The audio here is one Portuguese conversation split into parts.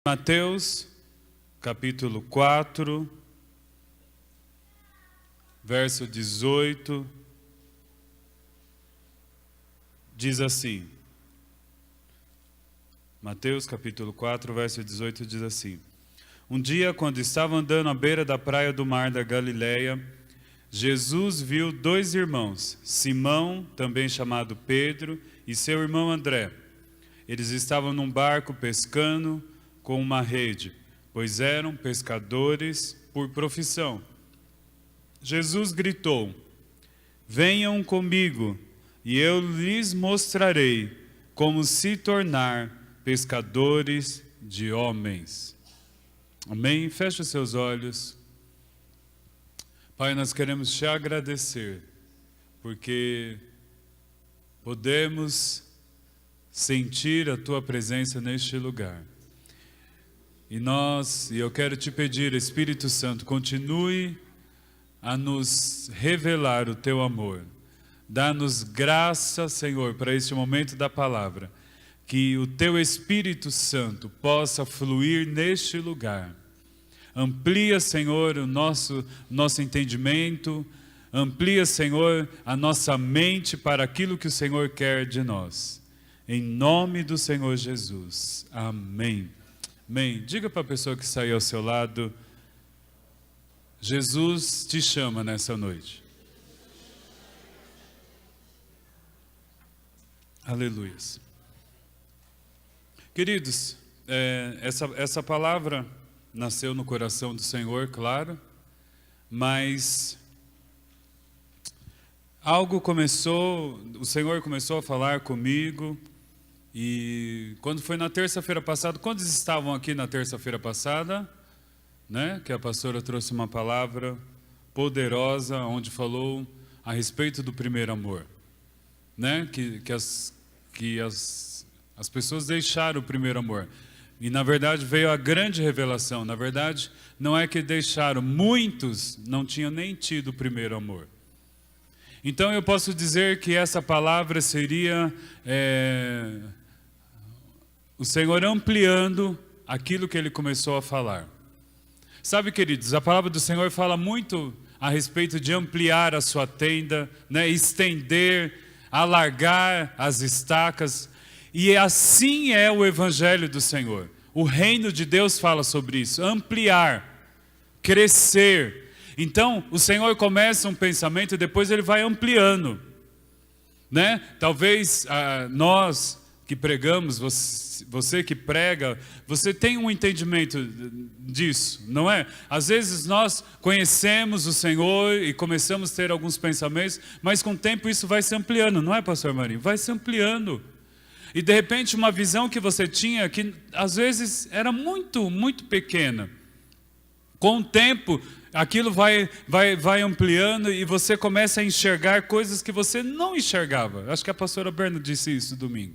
Mateus, capítulo 4, verso 18, diz assim. Mateus, capítulo 4, verso 18, diz assim. Um dia, quando estavam andando à beira da praia do mar da Galileia, Jesus viu dois irmãos, Simão, também chamado Pedro, e seu irmão André. Eles estavam num barco pescando com uma rede, pois eram pescadores por profissão. Jesus gritou: "Venham comigo, e eu lhes mostrarei como se tornar pescadores de homens." Amém? Feche os seus olhos. Pai, nós queremos te agradecer, porque podemos sentir a tua presença neste lugar. E eu quero te pedir, Espírito Santo, continue a nos revelar o teu amor. Dá-nos graça, Senhor, para este momento da palavra. Que o teu Espírito Santo possa fluir neste lugar. Amplia, Senhor, o nosso entendimento. Amplia, Senhor, a nossa mente para aquilo que o Senhor quer de nós. Em nome do Senhor Jesus. Amém. Amém. Diga para a pessoa que está aí ao seu lado: Jesus te chama nessa noite. Aleluia. Queridos, essa palavra nasceu no coração do Senhor, claro, mas o Senhor começou a falar comigo. E quando foi na terça-feira passada, quantos estavam aqui na terça-feira passada, né? Que a pastora trouxe uma palavra poderosa, onde falou a respeito do primeiro amor, né? Que as pessoas deixaram o primeiro amor. E na verdade veio a grande revelação. Na verdade, não é que deixaram, muitos não tinham nem tido o primeiro amor. Então eu posso dizer que essa palavra seria o Senhor ampliando aquilo que Ele começou a falar. Sabe, queridos, a palavra do Senhor fala muito a respeito de ampliar a sua tenda, né? Estender, alargar as estacas. E assim é o Evangelho do Senhor. O reino de Deus fala sobre isso, ampliar, crescer. Então, o Senhor começa um pensamento e depois Ele vai ampliando, né? Talvez nós que pregamos, você que prega, você tem um entendimento disso, não é? Às vezes nós conhecemos o Senhor e começamos a ter alguns pensamentos, mas com o tempo isso vai se ampliando, não é, pastor Marinho? Vai se ampliando. E de repente uma visão que você tinha, que às vezes era muito, muito pequena, com o tempo aquilo vai ampliando e você começa a enxergar coisas que você não enxergava. Acho que a pastora Berna disse isso domingo.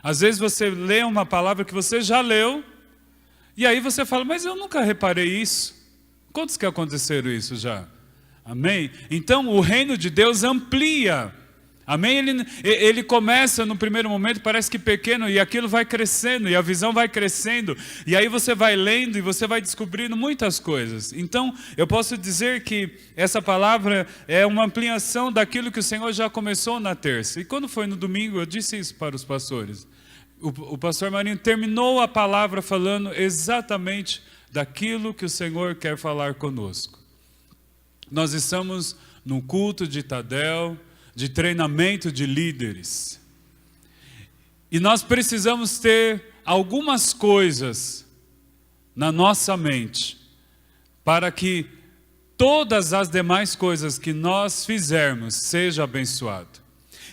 Às vezes você lê uma palavra que você já leu, e aí você fala, mas eu nunca reparei isso. Quantos que aconteceram isso já? Amém? Então o reino de Deus amplia. Amém? Ele começa no primeiro momento, parece que pequeno, e aquilo vai crescendo, e a visão vai crescendo, e aí você vai lendo, e você vai descobrindo muitas coisas. Então, eu posso dizer que essa palavra é uma ampliação daquilo que o Senhor já começou na terça. E quando foi no domingo, eu disse isso para os pastores. O pastor Marinho terminou a palavra falando exatamente daquilo que o Senhor quer falar conosco. Nós estamos no culto de Tadel, de treinamento de líderes. E nós precisamos ter algumas coisas na nossa mente para que todas as demais coisas que nós fizermos sejam abençoadas.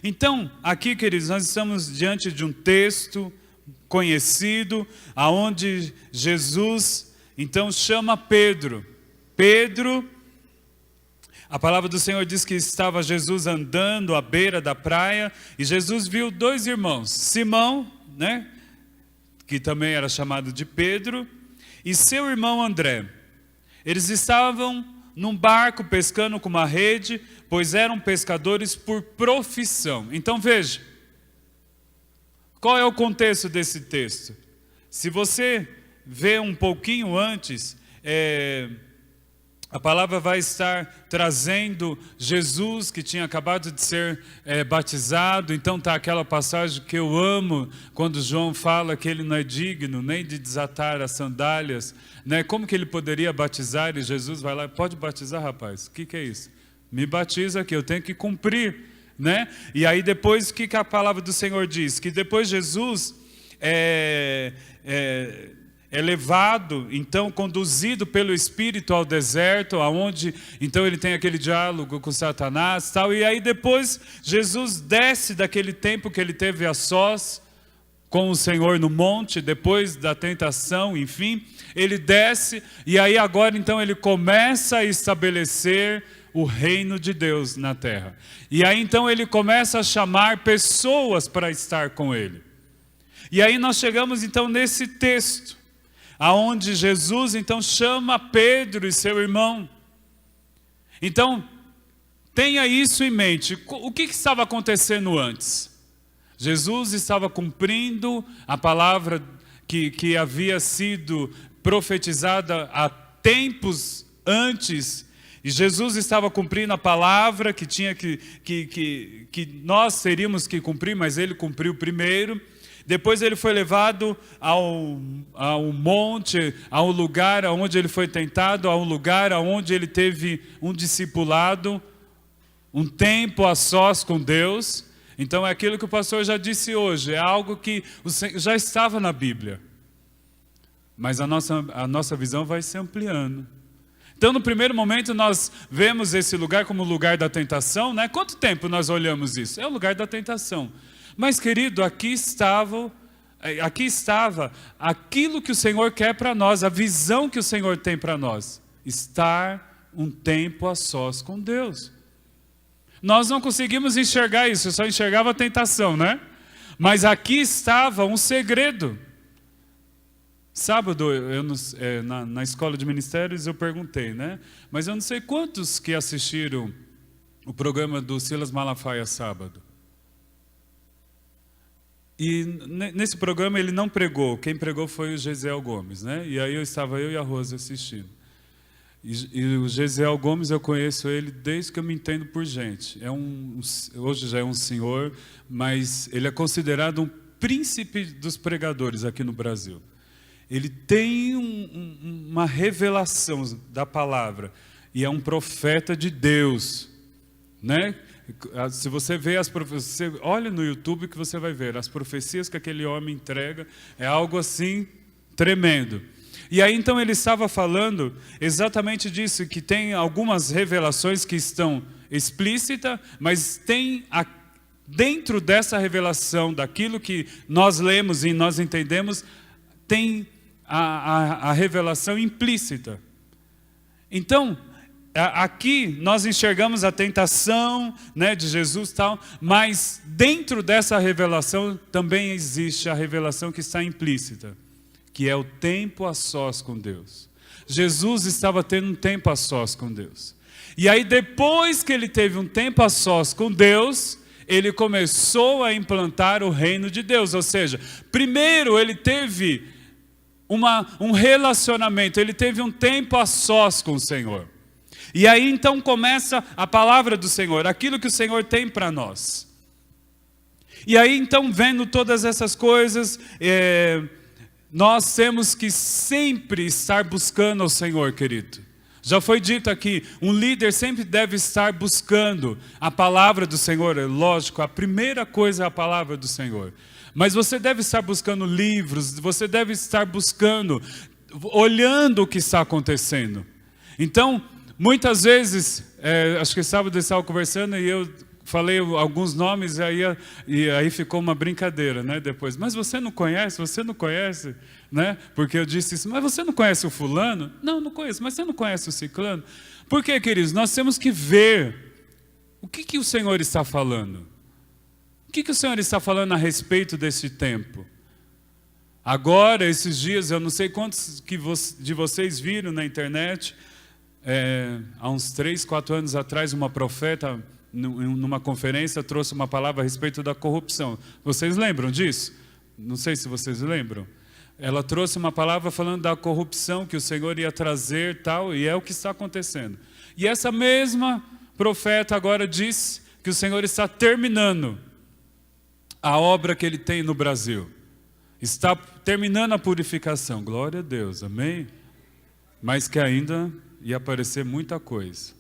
Então, aqui, queridos, nós estamos diante de um texto conhecido, aonde Jesus, então, chama Pedro. A palavra do Senhor diz que estava Jesus andando à beira da praia e Jesus viu dois irmãos, Simão, né, que também era chamado de Pedro, e seu irmão André. Eles estavam num barco pescando com uma rede, pois eram pescadores por profissão. Então veja, qual é o contexto desse texto? Se você vê um pouquinho antes, a palavra vai estar trazendo Jesus, que tinha acabado de ser batizado. Então está aquela passagem que eu amo, quando João fala que ele não é digno nem de desatar as sandálias, né? Como que ele poderia batizar? E Jesus vai lá, pode batizar, rapaz? O que é isso? Me batiza aqui, eu tenho que cumprir, né? E aí depois, o que a palavra do Senhor diz? Que depois Jesus é levado, então conduzido pelo Espírito ao deserto, aonde então ele tem aquele diálogo com Satanás, tal. E aí depois Jesus desce daquele tempo que ele teve a sós com o Senhor no monte, depois da tentação, enfim, ele desce e aí agora então ele começa a estabelecer o reino de Deus na terra. E aí então ele começa a chamar pessoas para estar com ele. E aí nós chegamos então nesse texto, aonde Jesus então chama Pedro e seu irmão. Então, tenha isso em mente. O que estava acontecendo antes? Jesus estava cumprindo a palavra que havia sido profetizada há tempos antes. E Jesus estava cumprindo a palavra que tinha que nós teríamos que cumprir, mas ele cumpriu primeiro. Depois ele foi levado ao monte, ao lugar onde ele foi tentado, ao lugar onde ele teve um discipulado, um tempo a sós com Deus. Então é aquilo que o pastor já disse hoje, é algo que já estava na Bíblia. Mas a nossa visão vai se ampliando. Então no primeiro momento nós vemos esse lugar como o lugar da tentação, né? Quanto tempo nós olhamos isso? É o lugar da tentação. Mas, querido, aqui estava aquilo que o Senhor quer para nós, a visão que o Senhor tem para nós. Estar um tempo a sós com Deus. Nós não conseguimos enxergar isso, eu só enxergava a tentação, né? Mas aqui estava um segredo. Sábado, na escola de ministérios, eu perguntei, né? Mas eu não sei quantos que assistiram o programa do Silas Malafaia sábado. E nesse programa ele não pregou, quem pregou foi o Gesiel Gomes, né? E aí estava eu e a Rosa assistindo. E o Gesiel Gomes, eu conheço ele desde que eu me entendo por gente. Hoje já é um senhor, mas ele é considerado um príncipe dos pregadores aqui no Brasil. Ele tem uma revelação da palavra, e é um profeta de Deus, né? Se você vê você olha no YouTube que você vai ver as profecias que aquele homem entrega, é algo assim tremendo. E aí então ele estava falando exatamente disso, que tem algumas revelações que estão explícitas, mas tem dentro dessa revelação, daquilo que nós lemos e nós entendemos, tem a revelação implícita. Então, aqui nós enxergamos a tentação, né, de Jesus e tal, mas dentro dessa revelação também existe a revelação que está implícita, que é o tempo a sós com Deus. Jesus estava tendo um tempo a sós com Deus. E aí depois que ele teve um tempo a sós com Deus, ele começou a implantar o reino de Deus. Ou seja, primeiro ele teve um relacionamento, ele teve um tempo a sós com o Senhor. E aí então começa a palavra do Senhor, aquilo que o Senhor tem para nós. E aí então, vendo todas essas coisas, nós temos que sempre estar buscando ao Senhor, querido. Já foi dito aqui, um líder sempre deve estar buscando a palavra do Senhor. É lógico, a primeira coisa é a palavra do Senhor. Mas você deve estar buscando livros, você deve estar buscando, olhando o que está acontecendo. Então, muitas vezes, acho que sábado eu estava conversando e eu falei alguns nomes e aí ficou uma brincadeira, né, depois. Mas você não conhece, né? Porque eu disse isso, mas você não conhece o fulano? Não, não conheço, mas você não conhece o ciclano? Por quê, queridos? Nós temos que ver o que o Senhor está falando. O que o Senhor está falando a respeito desse tempo? Agora, esses dias, eu não sei quantos de vocês viram na internet, há uns 3, 4 anos atrás, uma profeta, numa conferência, trouxe uma palavra a respeito da corrupção. Vocês lembram disso? Não sei se vocês lembram. Ela trouxe uma palavra falando da corrupção que o Senhor ia trazer, tal, e é o que está acontecendo. E essa mesma profeta agora diz que o Senhor está terminando a obra que Ele tem no Brasil. Está terminando a purificação. Glória a Deus, amém? Mas que ainda ia aparecer muita coisa.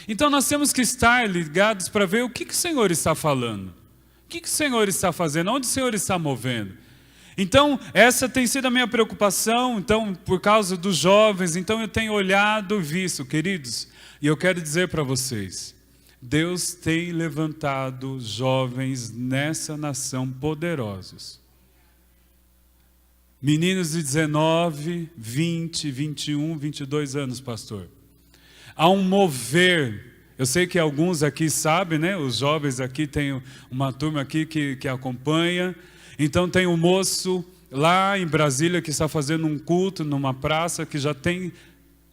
Então nós temos que estar ligados para ver o que o Senhor está falando. O que o Senhor está fazendo, onde o Senhor está movendo. Então essa tem sido a minha preocupação, então por causa dos jovens, então eu tenho olhado e visto, queridos, e eu quero dizer para vocês, Deus tem levantado jovens nessa nação poderosos. Meninos de 19, 20, 21, 22 anos, pastor. Há um mover, eu sei que alguns aqui sabem, né? Os jovens aqui, tem uma turma aqui que acompanha. Então tem um moço lá em Brasília que está fazendo um culto numa praça que já tem,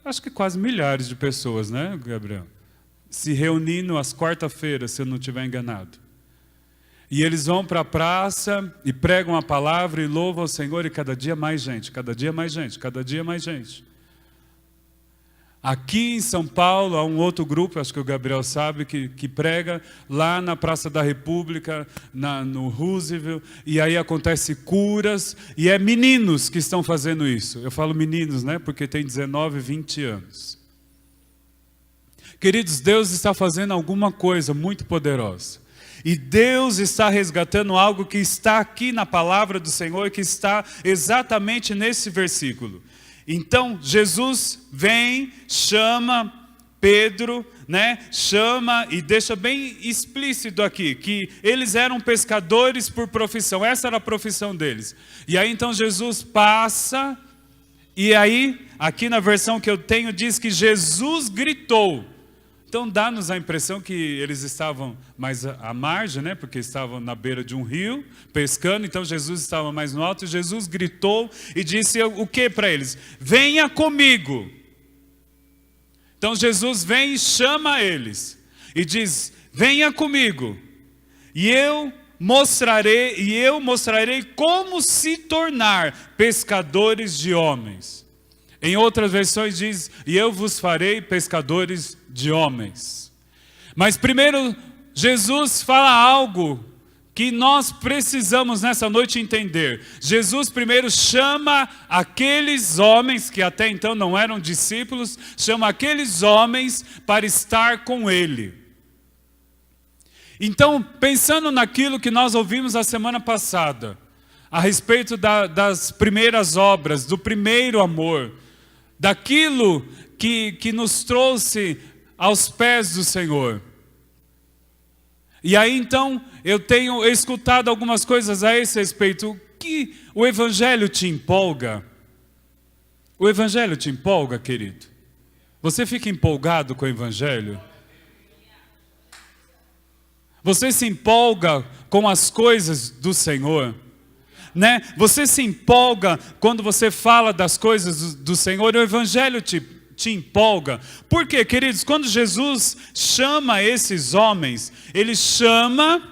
acho que quase milhares de pessoas, né, Gabriel? Se reunindo às quarta-feiras, se eu não estiver enganado. E eles vão para a praça e pregam a palavra e louvam ao Senhor, e cada dia mais gente, cada dia mais gente, cada dia mais gente. Aqui em São Paulo há um outro grupo, acho que o Gabriel sabe, que prega lá na Praça da República, no Roosevelt, e aí acontece curas, e é meninos que estão fazendo isso. Eu falo meninos, né, porque tem 19, 20 anos. Queridos, Deus está fazendo alguma coisa muito poderosa. E Deus está resgatando algo que está aqui na palavra do Senhor, que está exatamente nesse versículo. Então, Jesus vem, chama Pedro, né? Chama e deixa bem explícito aqui, que eles eram pescadores por profissão, essa era a profissão deles. E aí então Jesus passa, e aí, aqui na versão que eu tenho, diz que Jesus gritou. Então dá-nos a impressão que eles estavam mais à margem, né? Porque estavam na beira de um rio, pescando, então Jesus estava mais no alto, e Jesus gritou e disse o que para eles? Venha comigo. Então Jesus vem e chama eles, e diz, venha comigo, e eu mostrarei como se tornar pescadores de homens. Em outras versões diz, e eu vos farei pescadores de homens. Mas primeiro, Jesus fala algo que nós precisamos nessa noite entender. Jesus primeiro chama aqueles homens, que até então não eram discípulos, chama aqueles homens para estar com Ele. Então, pensando naquilo que nós ouvimos a semana passada, a respeito das primeiras obras, do primeiro amor, daquilo que nos trouxe aos pés do Senhor. E aí então, eu tenho escutado algumas coisas a esse respeito. Que o Evangelho te empolga? O Evangelho te empolga, querido? Você fica empolgado com o Evangelho? Você se empolga com as coisas do Senhor? Né? Você se empolga quando você fala das coisas do Senhor, o Evangelho te empolga. Por quê, queridos? Quando Jesus chama esses homens, Ele chama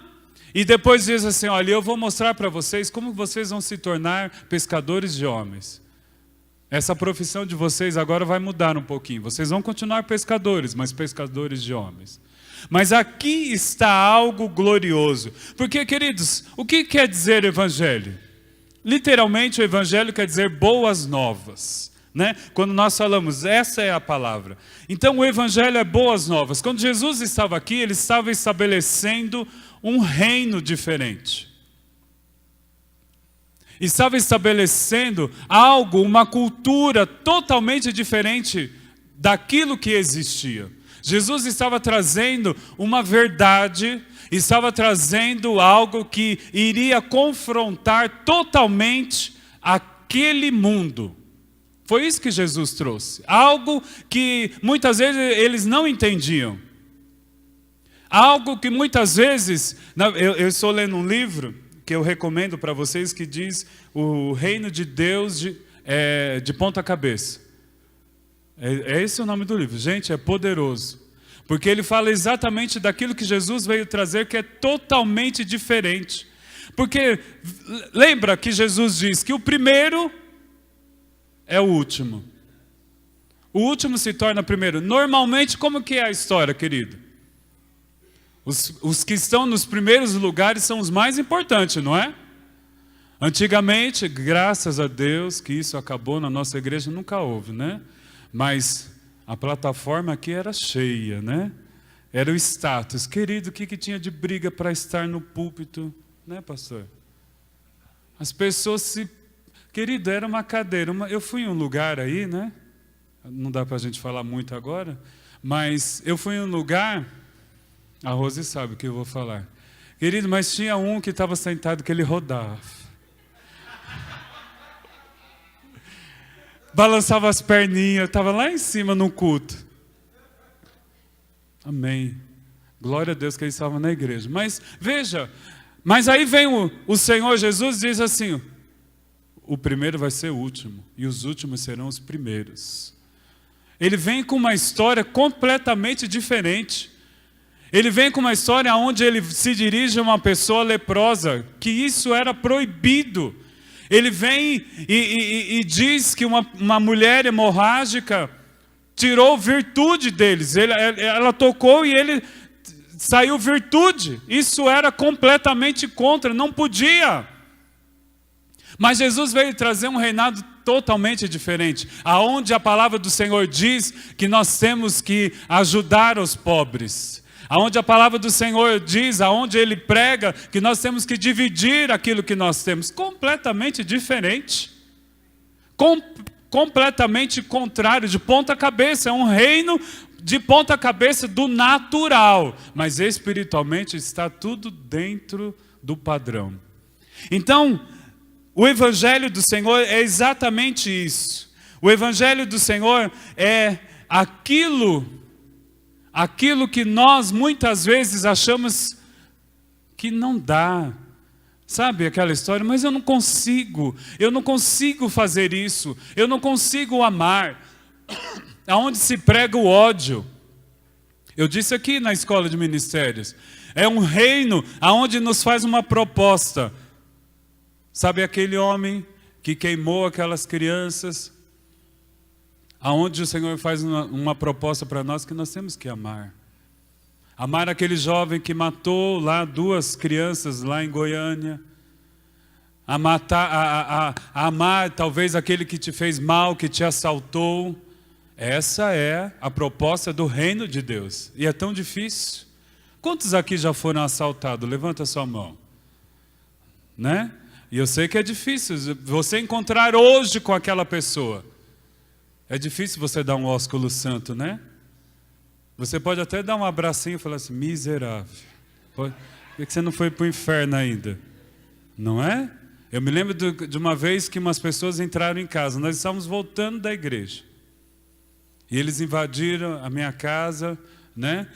e depois diz assim, olha, eu vou mostrar para vocês como vocês vão se tornar pescadores de homens. Essa profissão de vocês agora vai mudar um pouquinho. Vocês vão continuar pescadores, mas pescadores de homens. Mas aqui está algo glorioso. Porque, queridos, o que quer dizer Evangelho? Literalmente o Evangelho quer dizer boas novas, né? Quando nós falamos, essa é a palavra. Então o Evangelho é boas novas. Quando Jesus estava aqui, Ele estava estabelecendo um reino diferente. Estava estabelecendo algo, uma cultura totalmente diferente daquilo que existia. Jesus estava trazendo uma verdade, estava trazendo algo que iria confrontar totalmente aquele mundo. Foi isso que Jesus trouxe. Algo que muitas vezes eles não entendiam. Algo que muitas vezes... Eu estou lendo um livro que eu recomendo para vocês que diz o reino de Deus de ponta cabeça. É esse o nome do livro. Gente, é poderoso. Porque ele fala exatamente daquilo que Jesus veio trazer, que é totalmente diferente. Porque lembra que Jesus diz que o primeiro é o último. O último se torna primeiro. Normalmente, como que é a história, querido? Os que estão nos primeiros lugares são os mais importantes, não é? Antigamente, graças a Deus que isso acabou na nossa igreja, nunca houve, né? Mas a plataforma aqui era cheia, né? Era o status. Querido, o que tinha de briga para estar no púlpito, né, pastor? As pessoas se... Querido, era uma cadeira. Eu fui em um lugar aí, né? Não dá para a gente falar muito agora, mas eu fui em um lugar... A Rose sabe o que eu vou falar. Querido, mas tinha um que estava sentado que ele rodava. Balançava as perninhas, estava lá em cima no culto. Amém. Glória a Deus que ele estava na igreja. Mas veja, mas aí vem o Senhor Jesus e diz assim, o primeiro vai ser o último, e os últimos serão os primeiros. Ele vem com uma história completamente diferente. Ele vem com uma história onde ele se dirige a uma pessoa leprosa, que isso era proibido. Ele vem e diz que uma mulher hemorrágica tirou virtude deles. Ela tocou e ele saiu virtude. Isso era completamente contra, não podia. Mas Jesus veio trazer um reinado totalmente diferente, aonde a palavra do Senhor diz que nós temos que ajudar os pobres. Aonde a palavra do Senhor diz, aonde Ele prega, que nós temos que dividir aquilo que nós temos. Completamente diferente. Completamente contrário, de ponta cabeça. É um reino de ponta cabeça do natural. Mas espiritualmente está tudo dentro do padrão. Então, o Evangelho do Senhor é exatamente isso. O Evangelho do Senhor é aquilo que nós muitas vezes achamos que não dá. Sabe aquela história? Mas eu não consigo fazer isso, eu não consigo amar. Aonde se prega o ódio. Eu disse aqui na escola de ministérios, é um reino aonde nos faz uma proposta. Sabe aquele homem que queimou aquelas crianças? Aonde o Senhor faz uma proposta para nós que nós temos que amar. Amar aquele jovem que matou lá 2 crianças lá em Goiânia. Amar talvez aquele que te fez mal, que te assaltou. Essa é a proposta do reino de Deus. E é tão difícil. Quantos aqui já foram assaltados? Levanta a sua mão. Né? E eu sei que é difícil você encontrar hoje com aquela pessoa. É difícil você dar um ósculo santo, né? Você pode até dar um abracinho e falar assim, miserável. Por que você não foi para o inferno ainda? Não é? Eu me lembro de uma vez que umas pessoas entraram em casa. Nós estávamos voltando da igreja. E eles invadiram a minha casa, né?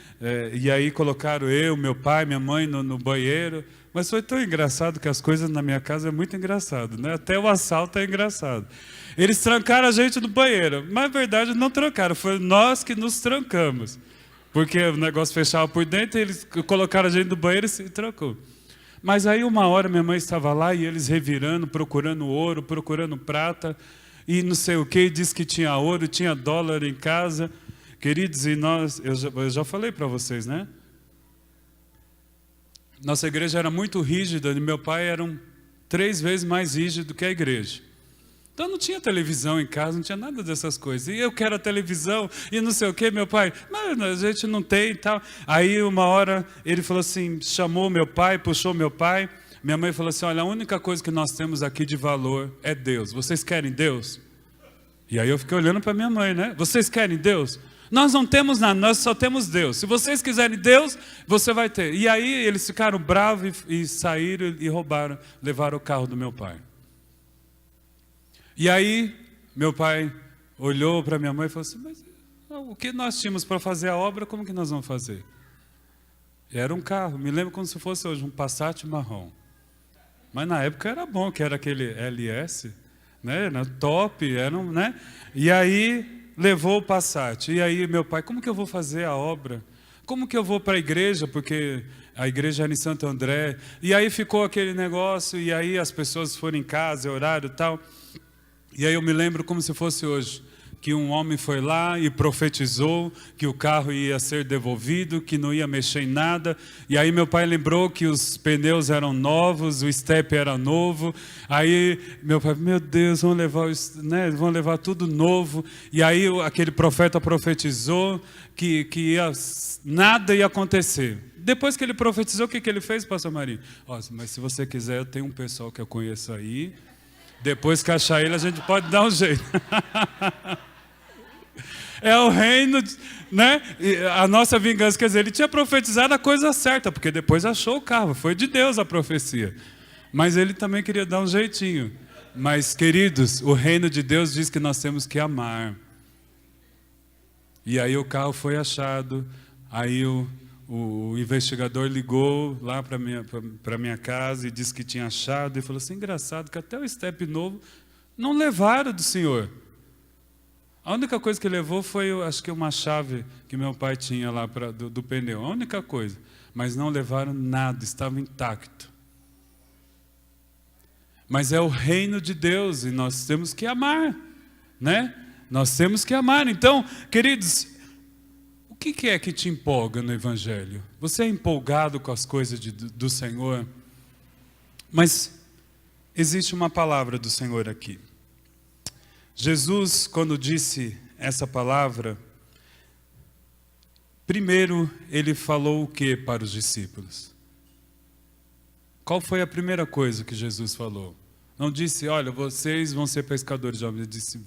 E aí colocaram eu, meu pai, minha mãe no banheiro. Mas foi tão engraçado que as coisas na minha casa é muito engraçado, né? Até o assalto é engraçado. Eles trancaram a gente no banheiro, mas na verdade não trancaram, foi nós que nos trancamos. Porque o negócio fechava por dentro, eles colocaram a gente no banheiro e se trancou. Mas aí uma hora minha mãe estava lá e eles revirando, procurando ouro, procurando prata e não sei o que, disse que tinha ouro, tinha dólar em casa. Queridos, e eu já falei para vocês, né? Nossa igreja era muito rígida e meu pai era 3 vezes mais rígido que a igreja. Então não tinha televisão em casa, não tinha nada dessas coisas. E eu quero a televisão e não sei o que, meu pai, mas a gente não tem e tal. Aí uma hora ele falou assim, chamou meu pai, puxou meu pai. Minha mãe falou assim, olha, a única coisa que nós temos aqui de valor é Deus. Vocês querem Deus? E aí eu fiquei olhando para minha mãe, né? Vocês querem Deus? Nós não temos nada, nós só temos Deus. Se vocês quiserem Deus, você vai ter. E aí eles ficaram bravos e saíram e roubaram, levaram o carro do meu pai. E aí meu pai olhou para minha mãe e falou assim, mas o que nós tínhamos para fazer a obra, como que nós vamos fazer? E era um carro, me lembro como se fosse hoje, um Passat marrom. Mas na época era bom, que era aquele LS, né? Era top, era né? E aí levou o Passat. E aí meu pai, como que eu vou fazer a obra? Como que eu vou para a igreja? Porque A igreja era em Santo André. E aí ficou aquele negócio, e aí as pessoas foram em casa, horário e tal. E aí eu me lembro como se fosse hoje, que um homem foi lá e profetizou que o carro ia ser devolvido, que não ia mexer em nada. E aí meu pai lembrou que os pneus eram novos, o step era novo. Aí meu pai, meu Deus, vão levar tudo novo. E aí aquele profeta profetizou que nada ia acontecer. Depois que ele profetizou, o que ele fez, pastor Marinho? Mas se você quiser, eu tenho um pessoal que eu conheço aí. Depois que achar ele, a gente pode dar um jeito. É o reino, né? A nossa vingança, quer dizer, ele tinha profetizado a coisa certa, porque depois achou o carro, foi de Deus a profecia. Mas ele também queria dar um jeitinho. Mas, queridos, o reino de Deus diz que nós temos que amar. E aí o carro foi achado, aí o investigador ligou lá para minha casa e disse que tinha achado, e falou assim, engraçado que até o step novo não levaram do senhor. A única coisa que levou foi, acho que uma chave que meu pai tinha lá do pneu, a única coisa. Mas não levaram nada, estava intacto. Mas é o reino de Deus e nós temos que amar, né? Nós temos que amar. Então, queridos, o que é que te empolga no Evangelho? Você é empolgado com as coisas do Senhor? Mas existe uma palavra do Senhor aqui. Jesus, quando disse essa palavra, primeiro ele falou o que para os discípulos? Qual foi a primeira coisa que Jesus falou? Não disse, olha, vocês vão ser pescadores de homens. Ele disse,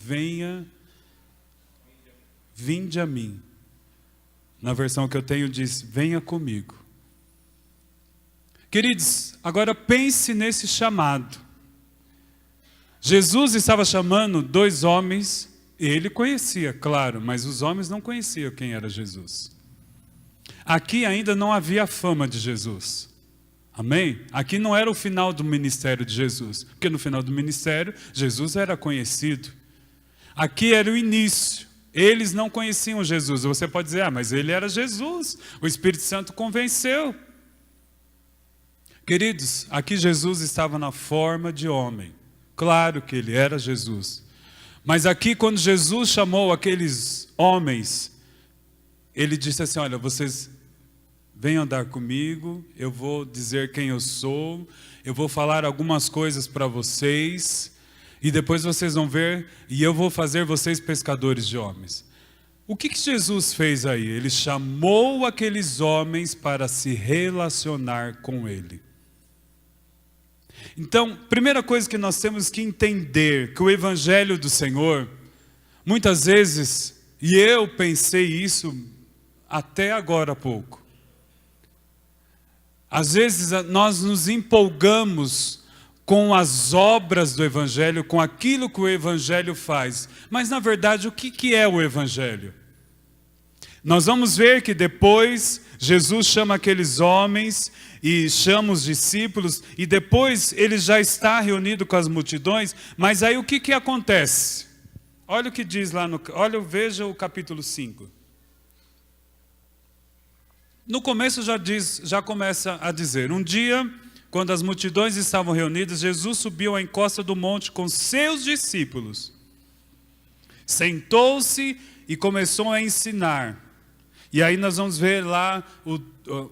vinde a mim. Na versão que eu tenho diz, venha comigo. Queridos, agora pense nesse chamado. Jesus estava chamando 2 homens, ele conhecia, claro, mas os homens não conheciam quem era Jesus. Aqui ainda não havia fama de Jesus. Amém? Aqui não era o final do ministério de Jesus, porque no final do ministério, Jesus era conhecido. Aqui era o início. Eles não conheciam Jesus. Você pode dizer, mas ele era Jesus. O Espírito Santo convenceu. Queridos, aqui Jesus estava na forma de homem. Claro que ele era Jesus. Mas aqui, quando Jesus chamou aqueles homens, ele disse assim, olha, vocês venham andar comigo, eu vou dizer quem eu sou, eu vou falar algumas coisas para vocês, e depois vocês vão ver, e eu vou fazer vocês pescadores de homens. O que Jesus fez aí? Ele chamou aqueles homens para se relacionar com ele. Então, primeira coisa que nós temos que entender, que o Evangelho do Senhor, muitas vezes, e eu pensei isso até agora há pouco, às vezes nós nos empolgamos com as obras do Evangelho, com aquilo que o Evangelho faz. Mas, na verdade, o que é o Evangelho? Nós vamos ver que depois Jesus chama aqueles homens e chama os discípulos, e depois ele já está reunido com as multidões, mas aí o que acontece? Olha o que diz lá, veja o capítulo 5. No começo já começa a dizer, um dia, quando as multidões estavam reunidas, Jesus subiu à encosta do monte com seus discípulos. Sentou-se e começou a ensinar. E aí nós vamos ver lá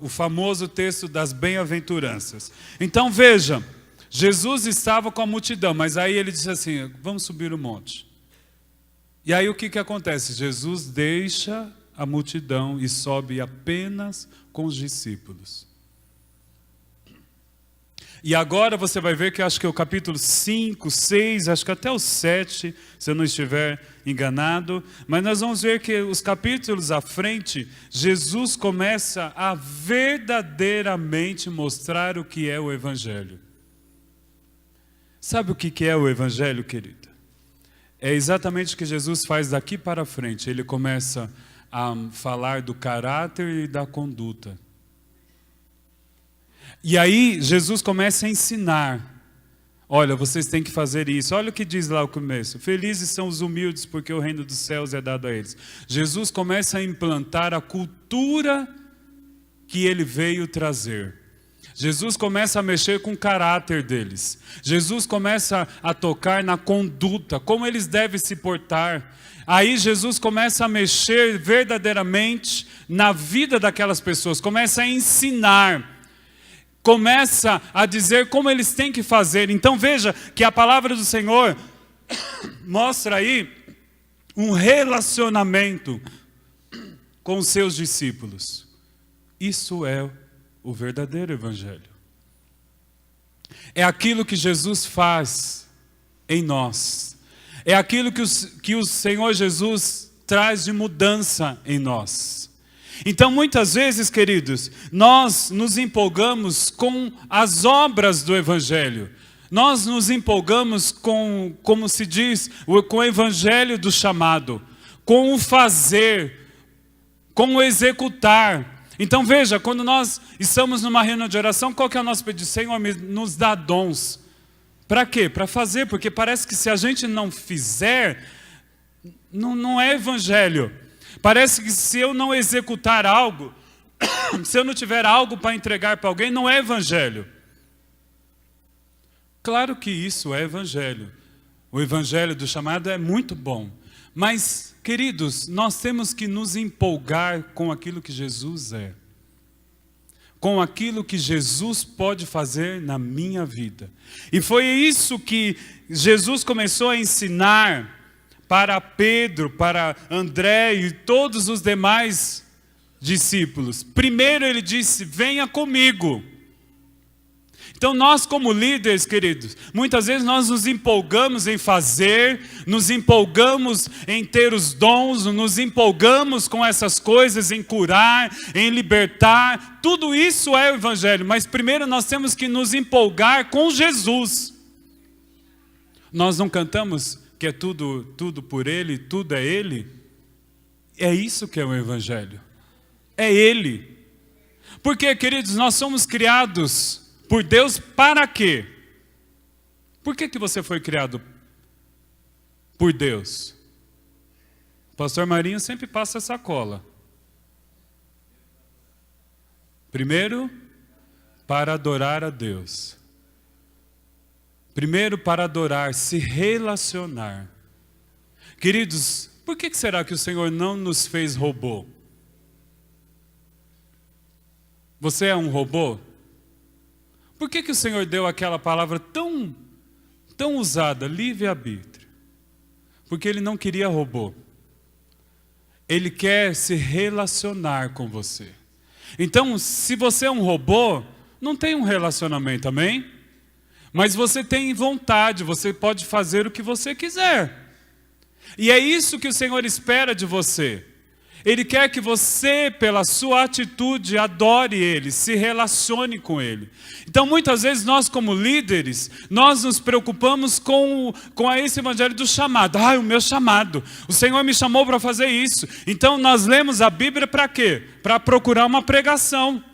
o famoso texto das bem-aventuranças. Então veja, Jesus estava com a multidão, mas aí ele disse assim, vamos subir o monte. E aí o que acontece? Jesus deixa a multidão e sobe apenas com os discípulos. E agora você vai ver que acho que é o capítulo 5, 6, acho que até o 7, se eu não estiver enganado. Mas nós vamos ver que os capítulos à frente, Jesus começa a verdadeiramente mostrar o que é o Evangelho. Sabe o que é o Evangelho, querido? É exatamente o que Jesus faz daqui para frente. Ele começa a falar do caráter e da conduta. E aí Jesus começa a ensinar. Olha, vocês têm que fazer isso. Olha o que diz lá o começo. Felizes são os humildes, porque o reino dos céus é dado a eles. Jesus começa a implantar a cultura que ele veio trazer. Jesus começa a mexer com o caráter deles. Jesus começa a tocar na conduta, como eles devem se portar. Aí Jesus começa a mexer verdadeiramente na vida daquelas pessoas, começa a ensinar, começa a dizer como eles têm que fazer. Então veja que a palavra do Senhor mostra aí um relacionamento com os seus discípulos. Isso é o verdadeiro evangelho. É aquilo que Jesus faz em nós. É aquilo que o Senhor Jesus traz de mudança em nós. Então, muitas vezes, queridos, nós nos empolgamos com as obras do evangelho. Nós nos empolgamos com, como se diz, com o evangelho do chamado, com o fazer, com o executar. Então veja, quando nós estamos numa reunião de oração, qual que é o nosso pedido? Senhor, nos dá dons. Para quê? Para fazer, porque parece que se a gente não fizer, não é evangelho. Parece que se eu não executar algo, se eu não tiver algo para entregar para alguém, não é evangelho. Claro que isso é evangelho. O evangelho do chamado é muito bom. Mas, queridos, nós temos que nos empolgar com aquilo que Jesus é. Com aquilo que Jesus pode fazer na minha vida. E foi isso que Jesus começou a ensinar para Pedro, para André e todos os demais discípulos. Primeiro ele disse, venha comigo. Então nós como líderes, queridos, muitas vezes nós nos empolgamos em fazer, nos empolgamos em ter os dons, nos empolgamos com essas coisas, em curar, em libertar. Tudo isso é o evangelho, mas primeiro nós temos que nos empolgar com Jesus. Nós não cantamos que é tudo por Ele, tudo é Ele? É isso que é o evangelho. É Ele. Porque, queridos, nós somos criados por Deus para quê? Por que você foi criado por Deus? O pastor Marinho sempre passa essa cola. Primeiro, para adorar a Deus. Primeiro, para adorar, se relacionar. Queridos, por que será que o Senhor não nos fez robô? Você é um robô? Por que o Senhor deu aquela palavra tão usada, livre-arbítrio? Porque Ele não queria robô. Ele quer se relacionar com você. Então, se você é um robô, não tem um relacionamento, amém? Mas você tem vontade, você pode fazer o que você quiser. E é isso que o Senhor espera de você. Ele quer que você, pela sua atitude, adore Ele, se relacione com Ele. Então, muitas vezes, nós como líderes, nós nos preocupamos com esse evangelho do chamado. O meu chamado. O Senhor me chamou para fazer isso. Então, nós lemos a Bíblia para quê? Para procurar uma pregação.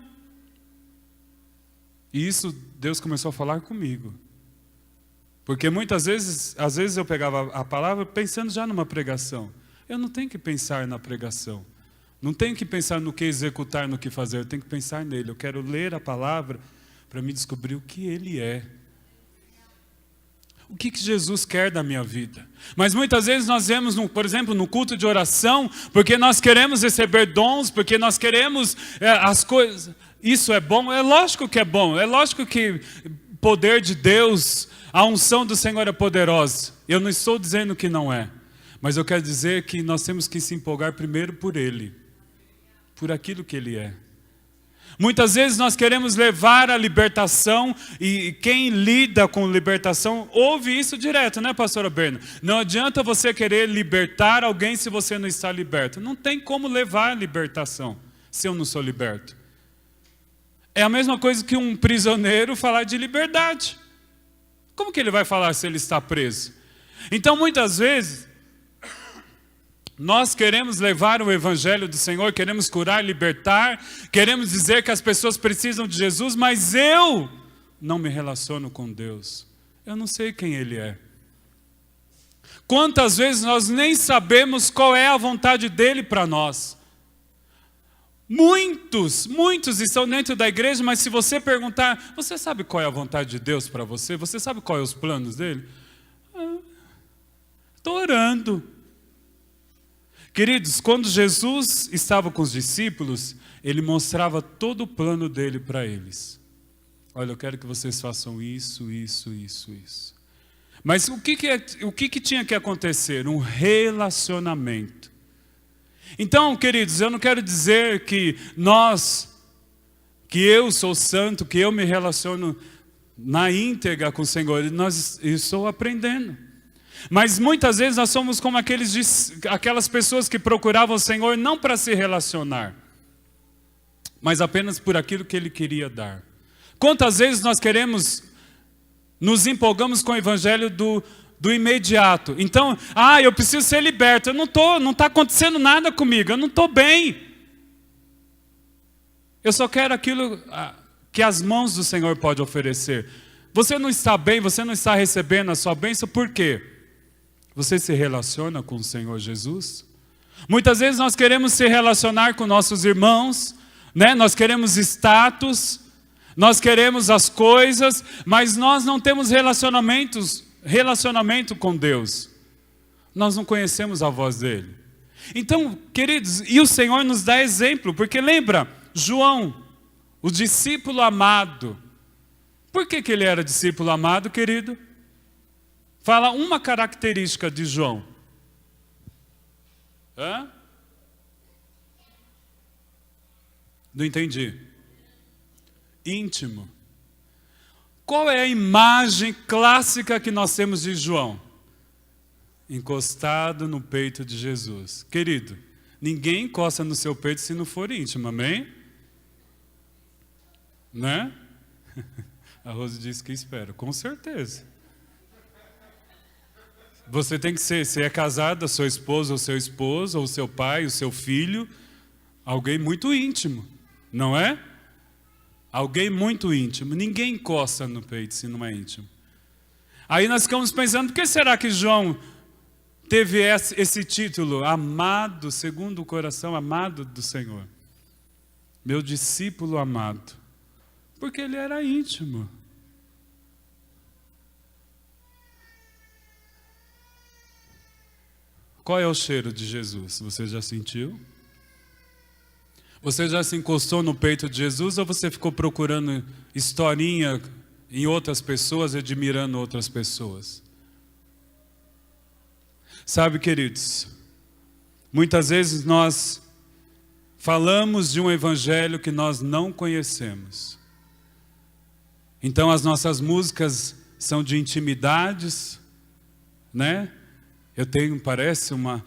E isso, Deus começou a falar comigo. Porque muitas vezes, às vezes eu pegava a palavra pensando já numa pregação. Eu não tenho que pensar na pregação. Não tenho que pensar no que executar, no que fazer. Eu tenho que pensar nele. Eu quero ler a palavra para me descobrir o que Ele é. O que Jesus quer da minha vida. Mas muitas vezes nós vemos, por exemplo, no culto de oração, porque nós queremos receber dons, porque nós queremos as coisas. Isso é bom? É lógico que é bom. É lógico que o poder de Deus, a unção do Senhor é poderosa. Eu não estou dizendo que não é. Mas eu quero dizer que nós temos que se empolgar primeiro por Ele, por aquilo que Ele é. Muitas vezes nós queremos levar a libertação, e quem lida com libertação ouve isso direto, né, pastora Berna? Não adianta você querer libertar alguém se você não está liberto. Não tem como levar a libertação se eu não sou liberto. É a mesma coisa que um prisioneiro falar de liberdade. Como que ele vai falar se ele está preso? Então, muitas vezes, nós queremos levar o evangelho do Senhor, queremos curar, libertar, queremos dizer que as pessoas precisam de Jesus, mas eu não me relaciono com Deus. Eu não sei quem Ele é. Quantas vezes nós nem sabemos qual é a vontade dEle para nós. Muitos estão dentro da igreja, mas se você perguntar, você sabe qual é a vontade de Deus para você? Você sabe qual é os planos dele? Estou orando. Queridos, quando Jesus estava com os discípulos, ele mostrava todo o plano dele para eles. Olha, eu quero que vocês façam isso. Mas o que tinha que acontecer? Um relacionamento. Então, queridos, eu não quero dizer que eu sou santo, que eu me relaciono na íntegra com o Senhor. Eu estou aprendendo. Mas muitas vezes nós somos como aquelas pessoas que procuravam o Senhor não para se relacionar, mas apenas por aquilo que Ele queria dar. Quantas vezes nós nos empolgamos com o evangelho do imediato. Então, eu preciso ser liberto, não está acontecendo nada comigo, eu não estou bem. Eu só quero aquilo que as mãos do Senhor podem oferecer. Você não está bem, você não está recebendo a sua bênção, por quê? Você se relaciona com o Senhor Jesus? Muitas vezes nós queremos se relacionar com nossos irmãos, né? Nós queremos status, nós queremos as coisas, mas nós não temos relacionamento com Deus. Nós não conhecemos a voz dele. Então, queridos, e o Senhor nos dá exemplo, porque lembra, João, o discípulo amado. Por que ele era discípulo amado, querido? Fala uma característica de João. Não entendi. Íntimo. Qual é a imagem clássica que nós temos de João? Encostado no peito de Jesus. Querido, ninguém encosta no seu peito se não for íntimo, amém? Né? A Rose disse que espera, com certeza. Você tem que ser, se é casada, sua esposa ou seu esposo, ou seu pai, o seu filho, alguém muito íntimo, não é? Alguém muito íntimo. Ninguém encosta no peito se não é íntimo. Aí nós ficamos pensando, por que será que João teve esse título, amado, segundo o coração amado do Senhor? Meu discípulo amado. Porque ele era íntimo. Qual é o cheiro de Jesus? Você já sentiu? Você já se encostou no peito de Jesus ou você ficou procurando historinha em outras pessoas, admirando outras pessoas? Sabe, queridos, muitas vezes nós falamos de um evangelho que nós não conhecemos. Então as nossas músicas são de intimidades, né? Eu tenho, parece, uma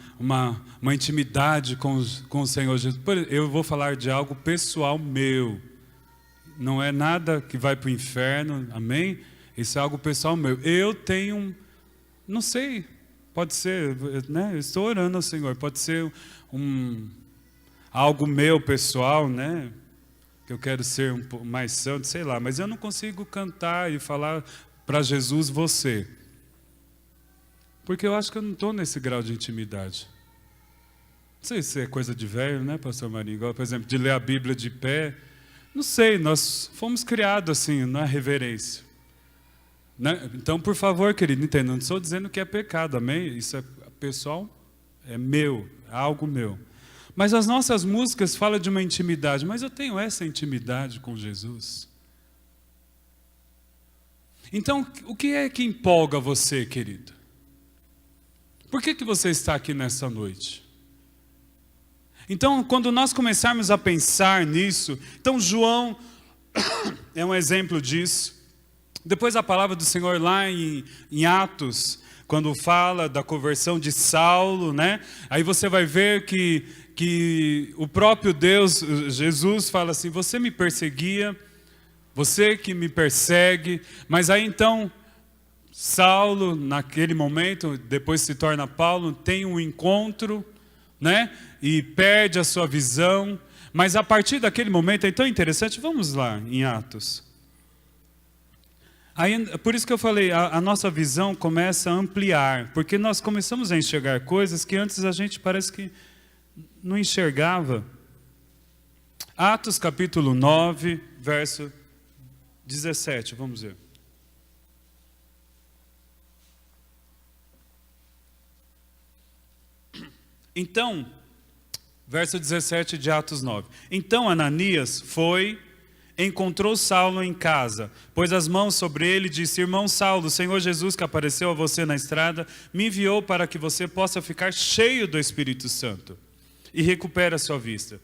intimidade com o Senhor Jesus. Eu vou falar de algo pessoal meu. Não é nada que vai para o inferno, amém? Isso é algo pessoal meu. Eu tenho, não sei, pode ser, né? Eu estou orando ao Senhor, pode ser algo meu pessoal, né? Que eu quero ser um pouco mais santo, sei lá. Mas eu não consigo cantar e falar para Jesus você. Porque eu acho que eu não estou nesse grau de intimidade. Não sei se é coisa de velho, né, pastor Marinho? Igual, por exemplo, de ler a Bíblia de pé. Não sei, nós fomos criados assim, na reverência. Né? Então, por favor, querido, entenda, não estou dizendo que é pecado, amém? Isso é pessoal, é meu, é algo meu. Mas as nossas músicas falam de uma intimidade, mas eu tenho essa intimidade com Jesus. Então, o que é que empolga você, querido? Por que você está aqui nessa noite? Então, quando nós começarmos a pensar nisso, então João é um exemplo disso. Depois a palavra do Senhor lá em Atos, quando fala da conversão de Saulo, né? Aí você vai ver que o próprio Deus, Jesus, fala assim, você me perseguia, você que me persegue, mas aí então Saulo, naquele momento, depois se torna Paulo, tem um encontro, né? E perde a sua visão. Mas a partir daquele momento, é tão interessante, vamos lá em Atos. Aí, por isso que eu falei, a nossa visão começa a ampliar, porque nós começamos a enxergar coisas que antes a gente parece que não enxergava. Atos capítulo 9, verso 17, vamos ver. Então, verso 17 de Atos 9. Então Ananias foi, encontrou Saulo em casa, pôs as mãos sobre ele e disse: Irmão Saulo, o Senhor Jesus que apareceu a você na estrada, me enviou para que você possa ficar cheio do Espírito Santo e recupere a sua vista.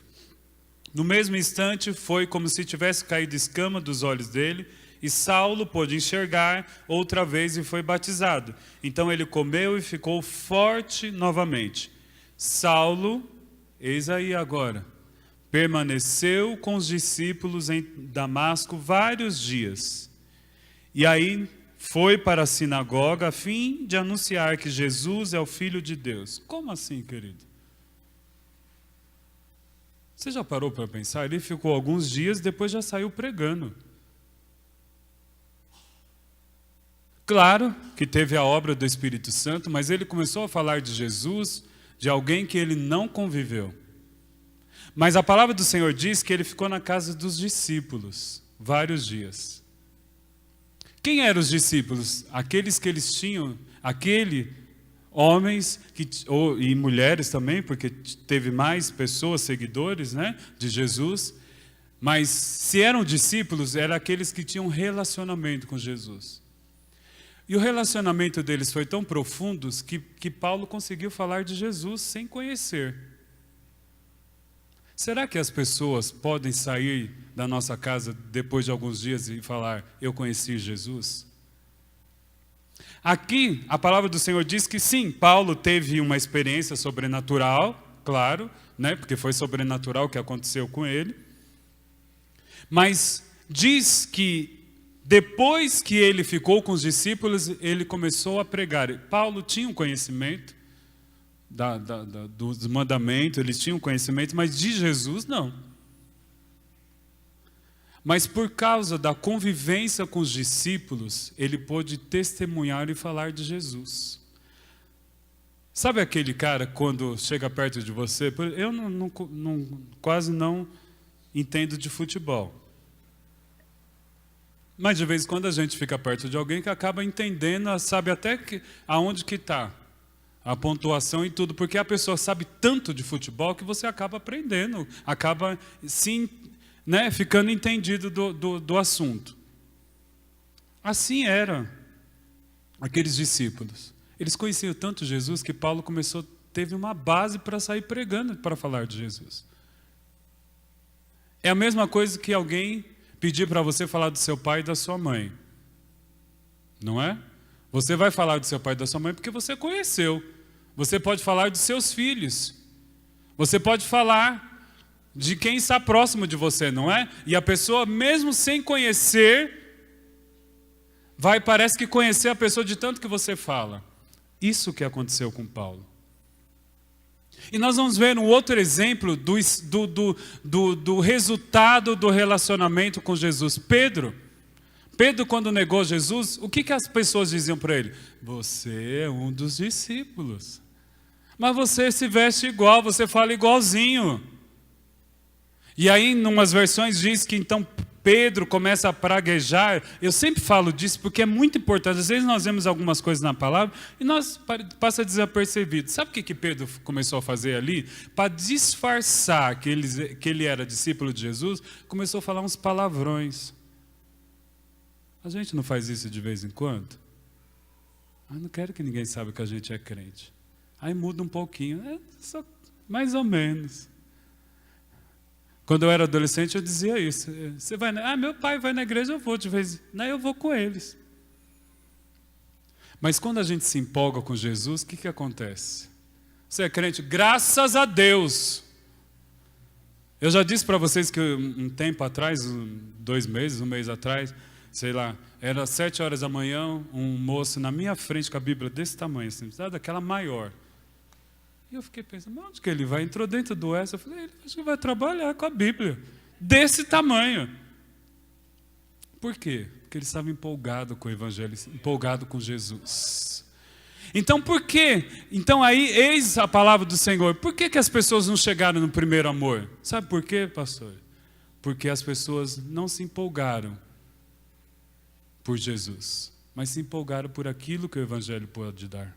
No mesmo instante, foi como se tivesse caído escama dos olhos dele, e Saulo pôde enxergar outra vez e foi batizado. Então ele comeu e ficou forte novamente. Saulo, eis aí agora, permaneceu com os discípulos em Damasco vários dias. E aí foi para a sinagoga a fim de anunciar que Jesus é o Filho de Deus. Como assim, querido? Você já parou para pensar? Ele ficou alguns dias, depois já saiu pregando. Claro que teve a obra do Espírito Santo, mas ele começou a falar de Jesus, de alguém que ele não conviveu. Mas a palavra do Senhor diz que ele ficou na casa dos discípulos vários dias. Quem eram os discípulos? Aqueles que eles tinham, homens e mulheres também, porque teve mais pessoas, seguidores, né, de Jesus. Mas se eram discípulos, eram aqueles que tinham relacionamento com Jesus. E o relacionamento deles foi tão profundo que Paulo conseguiu falar de Jesus sem conhecer. Será que as pessoas podem sair da nossa casa depois de alguns dias e falar: eu conheci Jesus? Aqui, a palavra do Senhor diz que sim, Paulo teve uma experiência sobrenatural, claro, né, porque foi sobrenatural o que aconteceu com ele. Mas diz que depois que ele ficou com os discípulos, ele começou a pregar. Paulo tinha um conhecimento dos mandamentos, eles tinham conhecimento, mas de Jesus não. Mas por causa da convivência com os discípulos, ele pôde testemunhar e falar de Jesus. Sabe aquele cara quando chega perto de você? Eu quase não entendo de futebol. Mas de vez em quando a gente fica perto de alguém que acaba entendendo, sabe até aonde que está a pontuação e tudo, porque a pessoa sabe tanto de futebol que você acaba aprendendo, acaba sim, né, ficando entendido do assunto. Assim eram aqueles discípulos. Eles conheciam tanto Jesus que Paulo teve uma base para sair pregando, para falar de Jesus. É a mesma coisa que alguém pedir para você falar do seu pai e da sua mãe. Não é? Você vai falar do seu pai e da sua mãe porque você conheceu. Você pode falar dos seus filhos. Você pode falar de quem está próximo de você, não é? E a pessoa, mesmo sem conhecer, parece que conhecer a pessoa de tanto que você fala. Isso que aconteceu com Paulo. E nós vamos ver um outro exemplo do resultado do relacionamento com Jesus. Pedro, quando negou Jesus, o que as pessoas diziam para ele? Você é um dos discípulos. Mas você se veste igual, você fala igualzinho. E aí, em umas versões, diz que então Pedro começa a praguejar. Eu sempre falo disso porque é muito importante. Às vezes nós vemos algumas coisas na palavra e nós passa desapercebido. Sabe o que Pedro começou a fazer ali? Para disfarçar que ele era discípulo de Jesus, começou a falar uns palavrões. A gente não faz isso de vez em quando? Eu não quero que ninguém saiba que a gente é crente. Aí muda um pouquinho, só mais ou menos. Quando eu era adolescente, eu dizia isso. Você vai meu pai vai na igreja, eu vou de vez. Não, eu vou com eles. Mas quando a gente se empolga com Jesus, o que acontece? Você é crente? Graças a Deus! Eu já disse para vocês que um tempo atrás, 2 meses, 1 mês atrás, sei lá, era 7 horas da manhã, um moço na minha frente com a Bíblia desse tamanho, assim, daquela maior. E eu fiquei pensando, mas onde que ele vai? Entrou dentro do Oeste, eu falei, ele acho que vai trabalhar com a Bíblia, desse tamanho. Por quê? Porque ele estava empolgado com o Evangelho, empolgado com Jesus. Então por quê? Então aí, eis a palavra do Senhor. Por que as pessoas não chegaram no primeiro amor? Sabe por quê, pastor? Porque as pessoas não se empolgaram por Jesus, mas se empolgaram por aquilo que o Evangelho pode dar.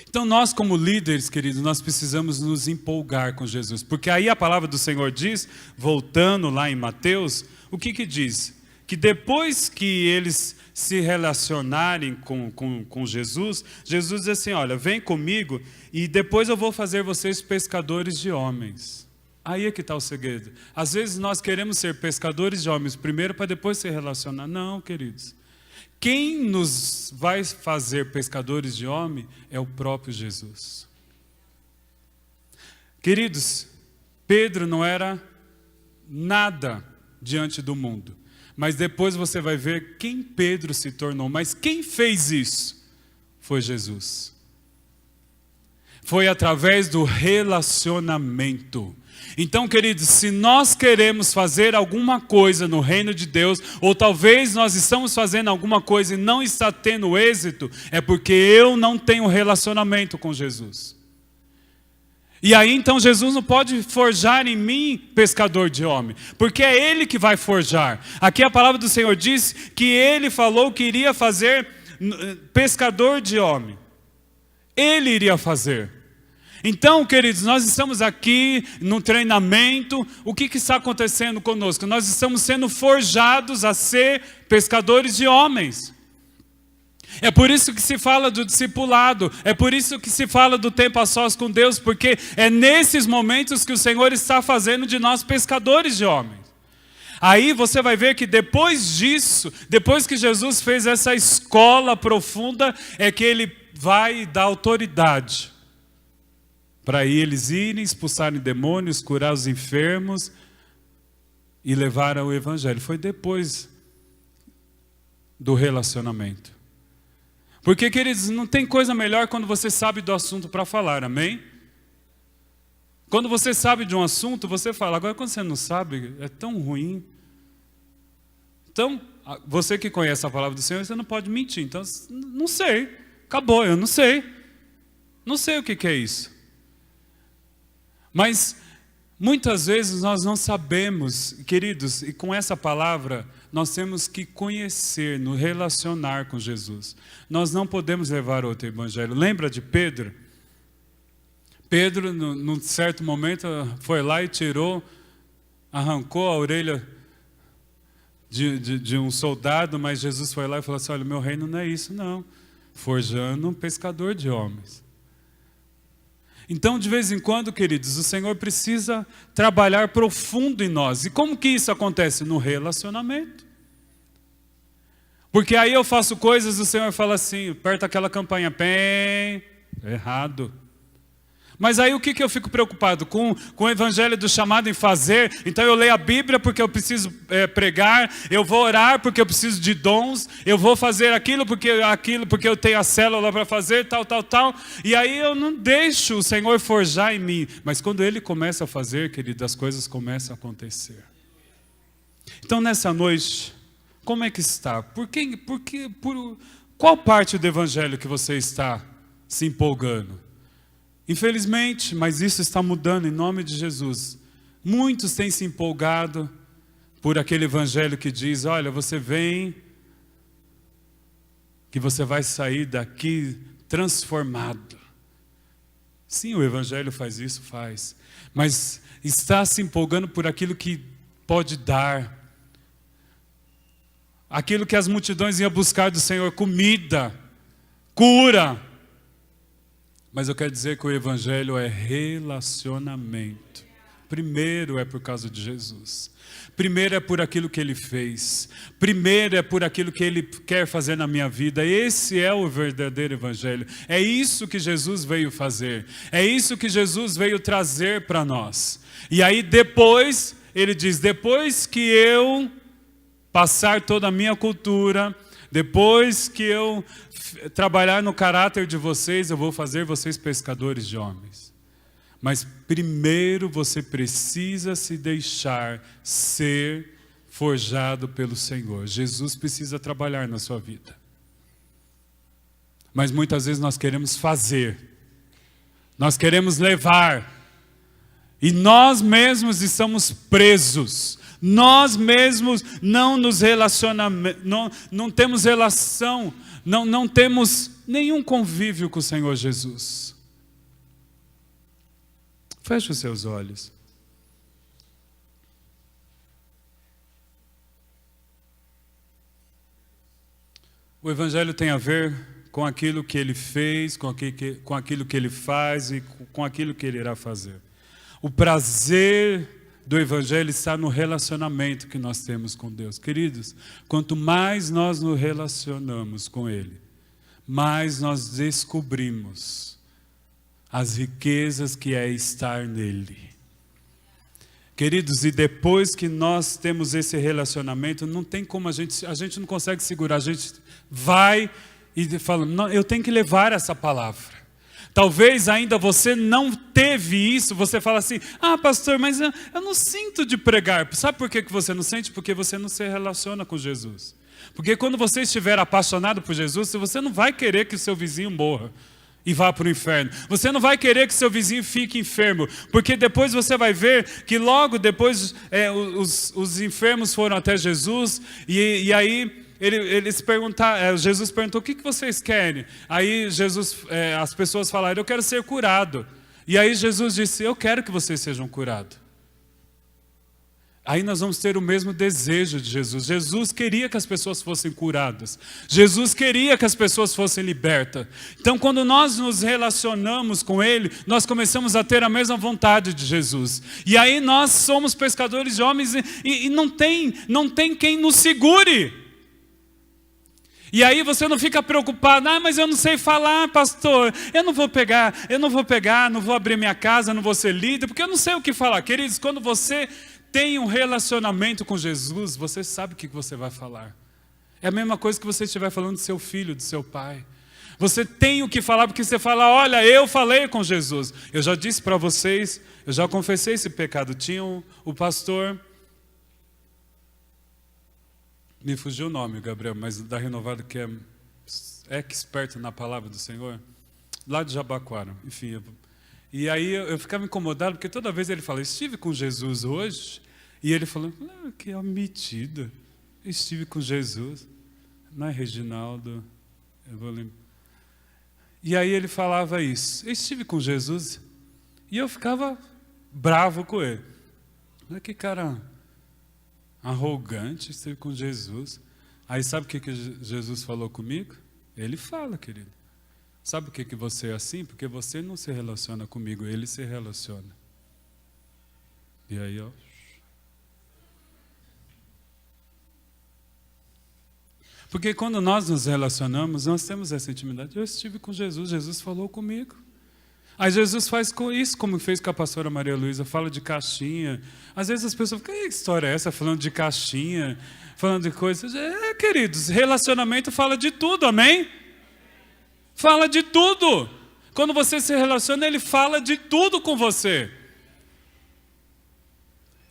Então nós como líderes, queridos, nós precisamos nos empolgar com Jesus. Porque aí a palavra do Senhor diz, voltando lá em Mateus, o que diz? Que depois que eles se relacionarem com Jesus, Jesus diz assim, olha, vem comigo e depois eu vou fazer vocês pescadores de homens. Aí é que está o segredo. Às vezes nós queremos ser pescadores de homens primeiro para depois se relacionar. Não, queridos. Quem nos vai fazer pescadores de homem é o próprio Jesus. Queridos, Pedro não era nada diante do mundo. Mas depois você vai ver quem Pedro se tornou. Mas quem fez isso? Foi Jesus. Foi através do relacionamento. Então, queridos, se nós queremos fazer alguma coisa no reino de Deus, ou talvez nós estamos fazendo alguma coisa e não está tendo êxito, é porque eu não tenho relacionamento com Jesus. E aí então Jesus não pode forjar em mim pescador de homem, porque é Ele que vai forjar. Aqui a palavra do Senhor diz que Ele falou que iria fazer pescador de homem. Ele iria fazer. Então, queridos, nós estamos aqui no treinamento. O que está acontecendo conosco? Nós estamos sendo forjados a ser pescadores de homens. É por isso que se fala do discipulado, é por isso que se fala do tempo a sós com Deus, porque é nesses momentos que o Senhor está fazendo de nós pescadores de homens. Aí você vai ver que depois disso, depois que Jesus fez essa escola profunda, é que Ele vai dar autoridade para eles irem, expulsarem demônios, curar os enfermos e levar ao Evangelho. Foi depois do relacionamento. Porque, queridos, não tem coisa melhor quando você sabe do assunto para falar, amém? Quando você sabe de um assunto, você fala. Agora, quando você não sabe, é tão ruim. Então, você que conhece a palavra do Senhor, você não pode mentir. Então, não sei. Acabou, eu não sei. Não sei o que é isso. Mas, muitas vezes, nós não sabemos, queridos, e com essa palavra, nós temos que conhecer, nos relacionar com Jesus. Nós não podemos levar outro evangelho. Lembra de Pedro? Pedro, num certo momento, foi lá e arrancou a orelha de um soldado, mas Jesus foi lá e falou assim, olha, meu reino não é isso não, forjando um pescador de homens. Então, de vez em quando, queridos, o Senhor precisa trabalhar profundo em nós. E como que isso acontece? No relacionamento. Porque aí eu faço coisas, o Senhor fala assim, aperta aquela campainha, pem, errado. Mas aí o que eu fico preocupado? Com o evangelho do chamado em fazer. Então eu leio a Bíblia porque eu preciso pregar, eu vou orar porque eu preciso de dons, eu vou fazer aquilo porque eu tenho a célula para fazer, tal. E aí eu não deixo o Senhor forjar em mim. Mas quando Ele começa a fazer, querido, as coisas começam a acontecer. Então nessa noite, como é que está? Por qual parte do evangelho que você está se empolgando? Infelizmente, mas isso está mudando em nome de Jesus. Muitos têm se empolgado por aquele evangelho que diz, olha, você vem, que você vai sair daqui transformado. Sim, o evangelho faz isso, faz. Mas está se empolgando por aquilo que pode dar. Aquilo que as multidões iam buscar do Senhor, comida, cura. Mas eu quero dizer que o evangelho é relacionamento. Primeiro é por causa de Jesus. Primeiro é por aquilo que Ele fez. Primeiro é por aquilo que Ele quer fazer na minha vida. Esse é o verdadeiro evangelho. É isso que Jesus veio fazer. É isso que Jesus veio trazer para nós. E aí depois, Ele diz, depois que eu passar toda a minha cultura, depois que eu trabalhar no caráter de vocês, eu vou fazer vocês pescadores de homens. Mas primeiro você precisa se deixar ser forjado pelo Senhor. Jesus precisa trabalhar na sua vida. Mas muitas vezes nós queremos fazer. Nós queremos levar. E nós mesmos estamos presos. Nós mesmos não nos relacionamos, não temos relação, não temos nenhum convívio com o Senhor Jesus. Feche os seus olhos. O Evangelho tem a ver com aquilo que ele fez, com aquilo que ele faz e com aquilo que ele irá fazer. O prazer do Evangelho está no relacionamento que nós temos com Deus. Queridos, quanto mais nós nos relacionamos com Ele, mais nós descobrimos as riquezas que é estar nele. Queridos, e depois que nós temos esse relacionamento, não tem como a gente não consegue segurar, a gente vai e fala, não, eu tenho que levar essa palavra. Talvez ainda você não teve isso, você fala assim, pastor, mas eu não sinto de pregar. Sabe por que você não sente? Porque você não se relaciona com Jesus. Porque quando você estiver apaixonado por Jesus, você não vai querer que o seu vizinho morra e vá para o inferno. Você não vai querer que seu vizinho fique enfermo, porque depois você vai ver que logo depois os enfermos foram até Jesus e aí Jesus perguntou, o que vocês querem? Aí as pessoas falaram, eu quero ser curado. E aí Jesus disse, eu quero que vocês sejam curados. Aí nós vamos ter o mesmo desejo de Jesus. Jesus queria que as pessoas fossem curadas. Jesus queria que as pessoas fossem libertas. Então, quando nós nos relacionamos com Ele, nós começamos a ter a mesma vontade de Jesus. E aí nós somos pescadores de homens e não tem quem nos segure. E aí você não fica preocupado, mas eu não sei falar, pastor, eu não vou pegar, não vou abrir minha casa, não vou ser líder, porque eu não sei o que falar. Queridos, quando você tem um relacionamento com Jesus, você sabe o que você vai falar. É a mesma coisa que você estiver falando do seu filho, do seu pai. Você tem o que falar, porque você fala, olha, eu falei com Jesus. Eu já disse para vocês, eu já confessei esse pecado. Tinha o pastor... Me fugiu o nome, Gabriel, mas da Renovada, que é expert na palavra do Senhor, lá de Jabaquara, enfim. E aí eu ficava incomodado, porque toda vez ele fala, estive com Jesus hoje, e ele falou, que metido, estive com Jesus, não é Reginaldo, eu vou lembrar. E aí ele falava isso, eu estive com Jesus, e eu ficava bravo com ele. Que cara... arrogante, esteve com Jesus. Aí sabe o que Jesus falou comigo? Ele fala, querido. Sabe por que você é assim? Porque você não se relaciona comigo, ele se relaciona. E aí, ó. Porque quando nós nos relacionamos, nós temos essa intimidade. Eu estive com Jesus, Jesus falou comigo. Aí Jesus faz isso, como fez com a pastora Maria Luísa, fala de caixinha. Às vezes as pessoas ficam, que história é essa, falando de caixinha, falando de coisas. Queridos, relacionamento fala de tudo, amém? Fala de tudo. Quando você se relaciona, ele fala de tudo com você.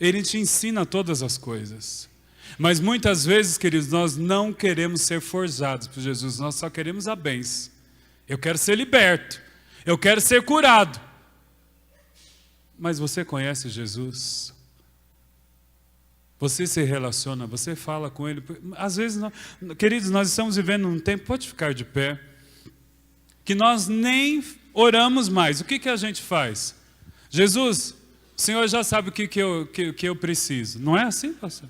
Ele te ensina todas as coisas. Mas muitas vezes, queridos, nós não queremos ser forjados por Jesus, nós só queremos a bênção. Eu quero ser liberto. Eu quero ser curado. Mas você conhece Jesus? Você se relaciona, você fala com Ele. Às vezes, queridos, nós estamos vivendo um tempo, pode ficar de pé, que nós nem oramos mais. O que a gente faz? Jesus, o Senhor já sabe o que eu preciso. Não é assim, pastor?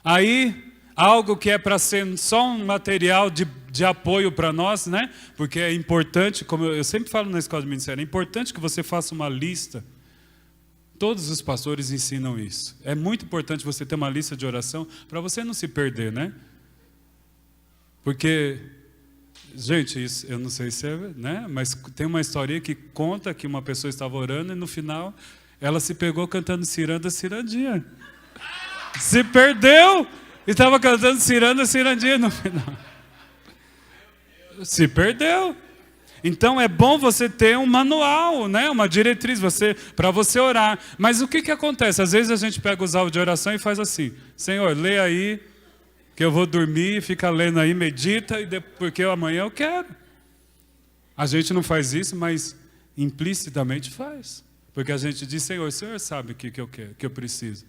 Aí... algo que é para ser só um material de apoio para nós, né? Porque é importante, como eu sempre falo na escola de ministério, é importante que você faça uma lista. Todos os pastores ensinam isso. É muito importante você ter uma lista de oração para você não se perder, né? Porque, gente, isso, eu não sei se é, né? Mas tem uma historinha que conta que uma pessoa estava orando e no final ela se pegou cantando cirandinha. Se perdeu! E estava cantando cirandinha no final. Se perdeu. Então é bom você ter um manual, né? Uma diretriz para você orar. Mas o que acontece? Às vezes a gente pega os áudios de oração e faz assim. Senhor, lê aí, que eu vou dormir, fica lendo aí, medita, porque amanhã eu quero. A gente não faz isso, mas implicitamente faz. Porque a gente diz, Senhor, o Senhor sabe o que eu quero, que eu preciso.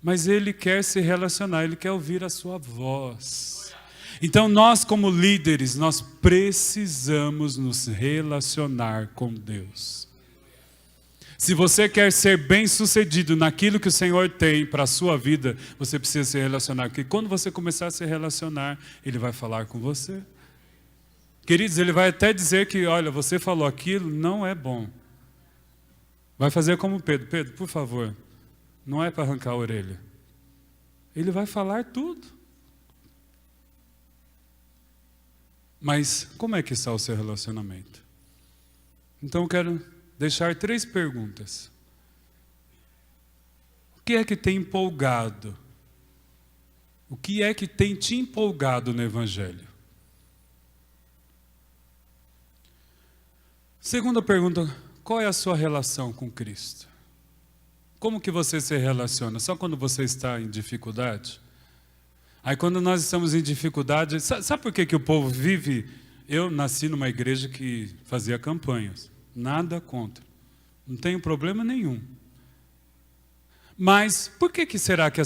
Mas Ele quer se relacionar, Ele quer ouvir a sua voz. Então nós como líderes, nós precisamos nos relacionar com Deus. Se você quer ser bem-sucedido naquilo que o Senhor tem para a sua vida, você precisa se relacionar. Porque quando você começar a se relacionar, Ele vai falar com você. Queridos, Ele vai até dizer que, olha, você falou aquilo, não é bom. Vai fazer como Pedro. Pedro, por favor, não é para arrancar a orelha. Ele vai falar tudo. Mas como é que está o seu relacionamento? Então eu quero deixar 3 perguntas. O que é que tem empolgado? O que é que tem te empolgado no Evangelho? Segunda pergunta, qual é a sua relação com Cristo? Como que você se relaciona? Só quando você está em dificuldade? Aí quando nós estamos em dificuldade, sabe por que o povo vive? Eu nasci numa igreja que fazia campanhas, nada contra, não tenho problema nenhum. Mas por que será que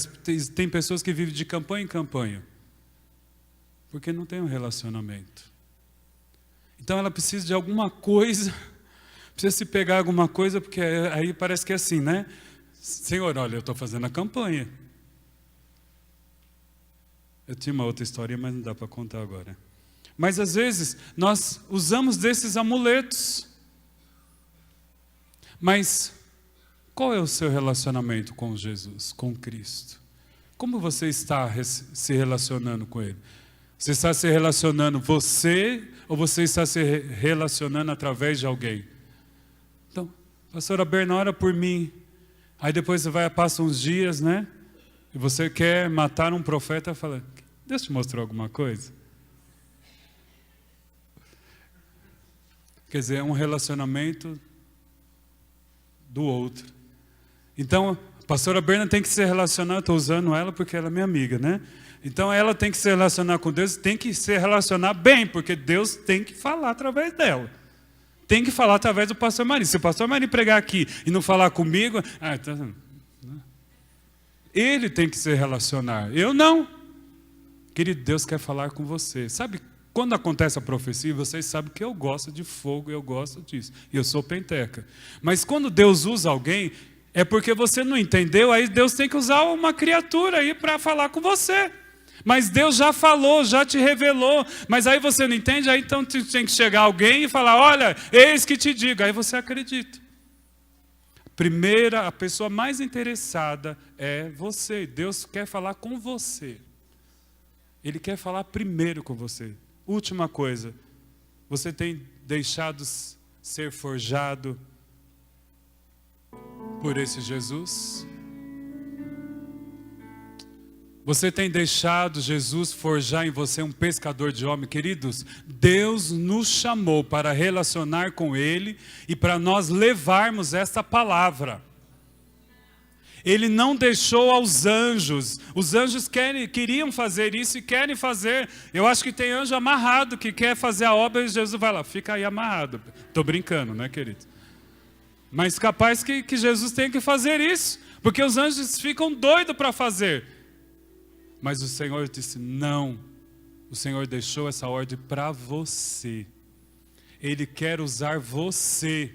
tem pessoas que vivem de campanha em campanha? Porque não tem um relacionamento. Então ela precisa de alguma coisa, precisa se pegar alguma coisa, porque aí parece que é assim, né? Senhor, olha, eu estou fazendo a campanha. Eu tinha uma outra história, mas não dá para contar agora. Mas às vezes nós usamos desses amuletos. Mas qual é o seu relacionamento com Jesus, com Cristo? Como você está se relacionando com Ele? Você está se relacionando você ou você está se relacionando através de alguém? Então, pastora Berna, ora por mim. Aí depois passa uns dias, né? E você quer matar um profeta e fala, Deus te mostrou alguma coisa? Quer dizer, é um relacionamento do outro. Então, a pastora Berna tem que se relacionar, estou usando ela porque ela é minha amiga, né? Então ela tem que se relacionar com Deus, tem que se relacionar bem, porque Deus tem que falar através dela. Tem que falar através do pastor Marinho. Se o pastor Marinho pregar aqui e não falar comigo, ele tem que se relacionar. Eu não. Querido, Deus quer falar com você. Sabe, quando acontece a profecia, vocês sabem que eu gosto de fogo, eu gosto disso. E eu sou penteca. Mas quando Deus usa alguém, é porque você não entendeu, aí Deus tem que usar uma criatura aí para falar com você. Mas Deus já falou, já te revelou, mas aí você não entende, aí então tem que chegar alguém e falar, olha, eis que te digo, aí você acredita. A pessoa mais interessada é você, Deus quer falar com você. Ele quer falar primeiro com você. Última coisa, você tem deixado ser forjado por esse Jesus? Você tem deixado Jesus forjar em você um pescador de homem? Queridos, Deus nos chamou para relacionar com Ele e para nós levarmos esta palavra. Ele não deixou aos anjos. Os anjos queriam fazer isso e querem fazer. Eu acho que tem anjo amarrado que quer fazer a obra e Jesus vai lá, fica aí amarrado. Estou brincando, né, querido? Mas capaz que Jesus tem que fazer isso, porque os anjos ficam doidos para fazer. Mas o Senhor disse, não, o Senhor deixou essa ordem para você. Ele quer usar você.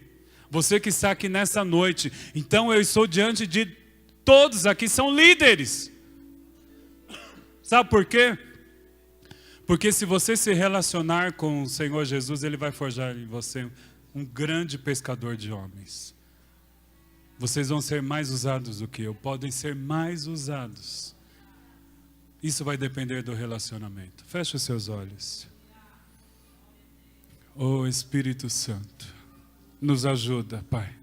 Você que está aqui nessa noite. Então eu estou diante de todos aqui, são líderes. Sabe por quê? Porque se você se relacionar com o Senhor Jesus, Ele vai forjar em você um grande pescador de homens. Vocês vão ser mais usados do que eu, podem ser mais usados. Isso vai depender do relacionamento. Feche os seus olhos. Oh Espírito Santo, nos ajuda, Pai.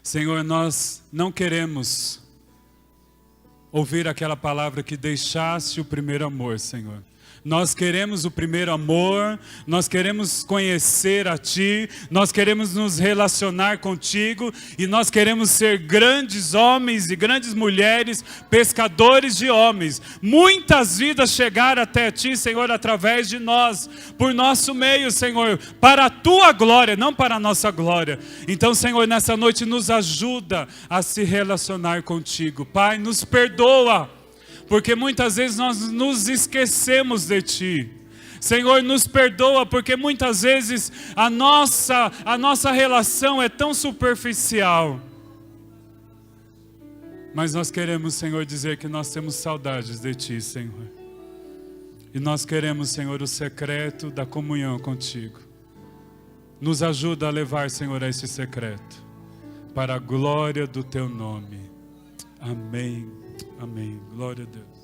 Senhor, nós não queremos ouvir aquela palavra que deixasse o primeiro amor, Senhor. Nós queremos o primeiro amor, nós queremos conhecer a Ti, nós queremos nos relacionar contigo e nós queremos ser grandes homens e grandes mulheres, pescadores de homens. Muitas vidas chegaram até Ti, Senhor, através de nós, por nosso meio, Senhor, para a Tua glória, não para a nossa glória. Então, Senhor, nessa noite nos ajuda a se relacionar contigo. Pai, nos perdoa. Porque muitas vezes nós nos esquecemos de Ti. Senhor, nos perdoa, porque muitas vezes a nossa relação é tão superficial. Mas nós queremos, Senhor, dizer que nós temos saudades de Ti, Senhor. E nós queremos, Senhor, o secreto da comunhão contigo. Nos ajuda a levar, Senhor, a esse secreto, para a glória do Teu nome. Amém. Amém. Glória a Deus.